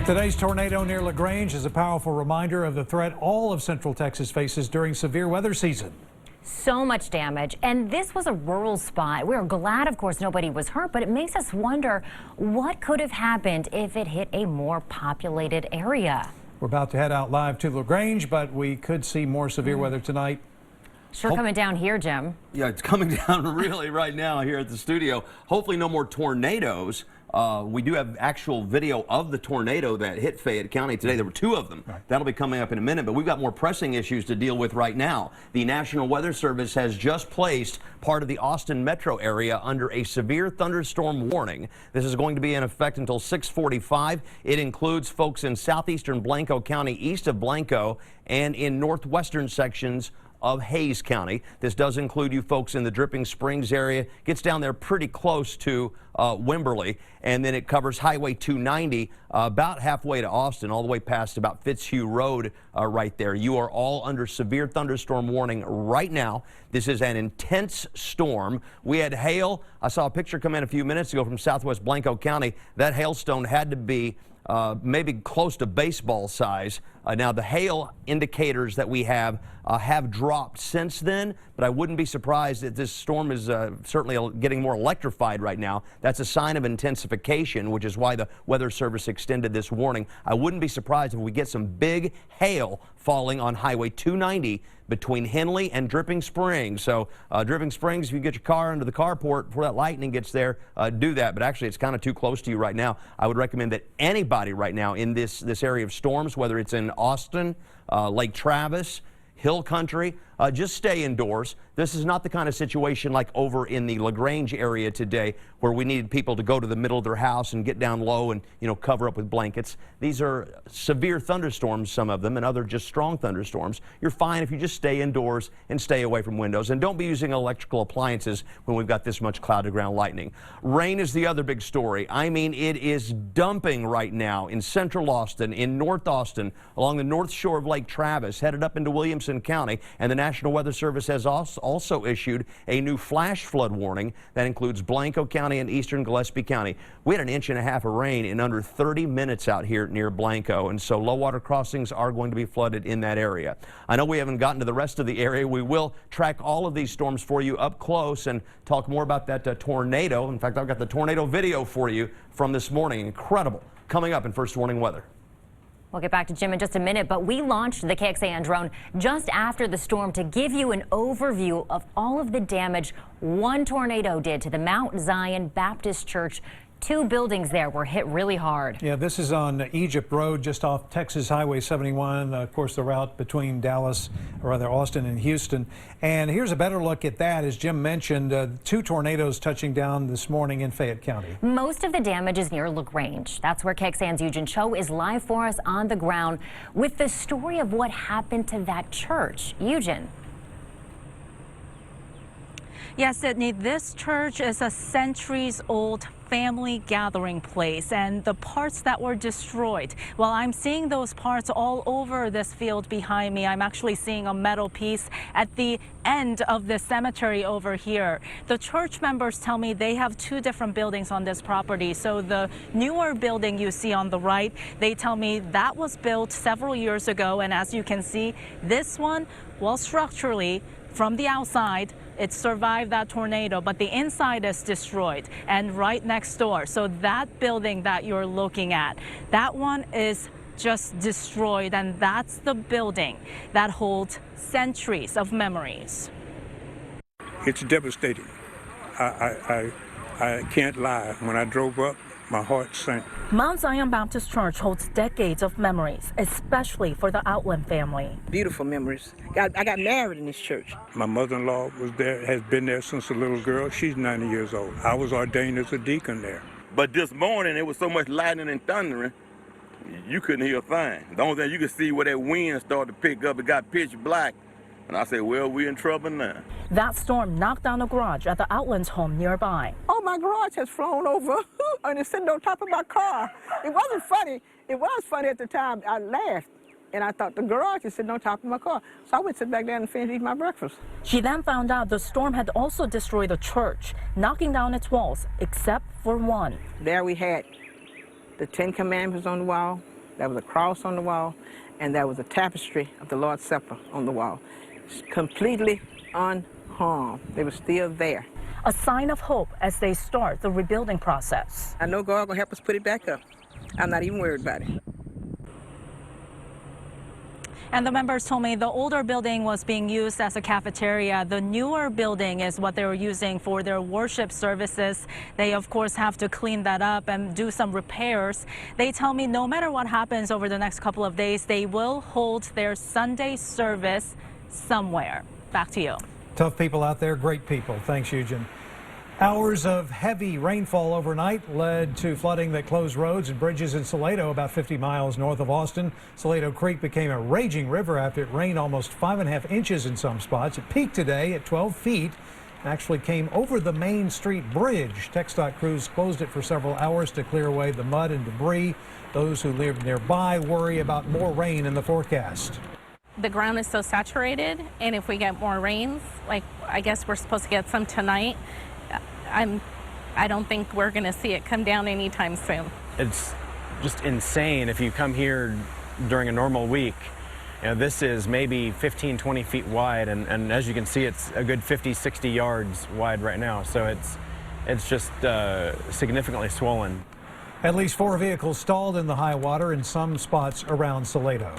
Today's tornado near LaGrange is a powerful reminder of the threat all of Central Texas faces during severe weather season. So much damage, and this was a rural spot. We're glad, of course, nobody was hurt, but it makes us wonder what could have happened if it hit a more populated area. We're about to head out live to LaGrange, but we could see more severe weather tonight. Sure, coming down here, Jim. Yeah, it's coming down really right now here at the studio. Hopefully no more tornadoes. We do have actual video of the tornado that hit Fayette County today. There were two of them. Right. That'll be coming up in a minute, but we've got more pressing issues to deal with right now. The National Weather Service has just placed part of the Austin metro area under a severe thunderstorm warning. This is going to be in effect until 6:45. It includes folks in southeastern Blanco County, east of Blanco, and in northwestern sections of Hays County. This does include you folks in the Dripping Springs area. Gets down there pretty close to Wimberley, and then it covers Highway 290 about halfway to Austin, all the way past about Fitzhugh Road right there. You are all under severe thunderstorm warning right now. This is an intense storm. We had hail. I saw a picture come in a few minutes ago from southwest Blanco County. That hailstone had to be maybe close to baseball size. Now the hail indicators that we have dropped since then, but I wouldn't be surprised that this storm is certainly getting more electrified right now. That's a sign of intensification, which is why the Weather Service extended this warning. I wouldn't be surprised if we get some big hail falling on Highway 290 between Henley and Dripping Springs. So Dripping Springs, if you get your car into the carport before that lightning gets there, do that. But actually, it's kind of too close to you right now. I would recommend that anybody right now in this area of storms, whether it's in Austin, Lake Travis, Hill Country, just stay indoors. This is not the kind of situation like over in the LaGrange area today where we needed people to go to the middle of their house and get down low and, you know, cover up with blankets. These are severe thunderstorms, some of them, and other just strong thunderstorms. You're fine if you just stay indoors and stay away from windows, and don't be using electrical appliances when we've got this much cloud to ground lightning. Rain is the other big story. I mean, it is dumping right now in central Austin, in North Austin, along the north shore of Lake Travis, headed up into Williamson County, and the National Weather Service has also issued a new flash flood warning that includes Blanco County and eastern Gillespie County. We had an inch and a half of rain in under 30 minutes out here near Blanco, and so low water crossings are going to be flooded in that area. I know we haven't gotten to the rest of the area. We will track all of these storms for you up close and talk more about that tornado. In fact, I've got the tornado video for you from this morning. Incredible. Coming up in First Warning Weather. We'll get back to Jim in just a minute, but we launched the KXAN drone just after the storm to give you an overview of all of the damage one tornado did to the Mount Zion Baptist Church. Two buildings there were hit really hard. Yeah, this is on Egypt Road, just off Texas Highway 71. Of course, the route between Austin and Houston. And here's a better look at that. As Jim mentioned, two tornadoes touching down this morning in Fayette County. Most of the damage is near LaGrange. That's where KXAN's Eugene Cho is live for us on the ground with the story of what happened to that church. Eugene. Yes, Sydney, this church is a centuries-old family gathering place, and the parts that were destroyed, well, I'm seeing those parts all over this field behind me. I'm actually seeing a metal piece at the end of the cemetery over here. The church members tell me they have two different buildings on this property. So the newer building you see on the right, they tell me that was built several years ago, and as you can see, this one, well, structurally, from the outside, it survived that tornado, but the inside is destroyed. And right next door, so that building that you're looking at, that one is just destroyed, and that's the building that holds centuries of memories. It's devastating. I can't lie. When I drove up, my heart sank. Mount Zion Baptist Church holds decades of memories, especially for the Outland family. Beautiful memories. I got married in this church. My mother-in-law was there, has been there since a little girl. She's 90 years old. I was ordained as a deacon there. But this morning, it was so much lightning and thundering, you couldn't hear a thing. The only thing you could see where that wind started to pick up, it got pitch black. And I said, well, we're in trouble now. That storm knocked down a garage at the Outlands home nearby. Oh, my garage has flown over and it's sitting on top of my car. It wasn't funny. It was funny at the time. I laughed and I thought the garage is sitting on top of my car. So I went sit back down and finished eating my breakfast. She then found out the storm had also destroyed the church, knocking down its walls, except for one. There we had the 10 Commandments on the wall, There was a cross on the wall, and there was a tapestry of the Lord's Supper on the wall. Completely unharmed. They were still there. A sign of hope as they start the rebuilding process. I know God will help us put it back up. I'm not even worried about it. And the members told me the older building was being used as a cafeteria. The newer building is what they were using for their worship services. They, of course, have to clean that up and do some repairs. They tell me no matter what happens over the next couple of days, they will hold their Sunday service somewhere. Back to you. Tough people out there, great people. Thanks, Eugen. Hours of heavy rainfall overnight led to flooding that closed roads and bridges in Salado, about 50 miles north of Austin. Salado Creek became a raging river after it rained almost 5.5 inches in some spots. It peaked today at 12 feet and actually came over the Main Street Bridge. TxDOT crews closed it for several hours to clear away the mud and debris. Those who live nearby worry about more rain in the forecast. The ground is so saturated, and if we get more rains, like I guess we're supposed to get some tonight, I don't think we're going to see it come down anytime soon. It's just insane. If you come here during a normal week, you know, this is maybe 15, 20 feet wide, and as you can see, it's a good 50, 60 yards wide right now. So it's just significantly swollen. At least 4 vehicles stalled in the high water in some spots around Salado.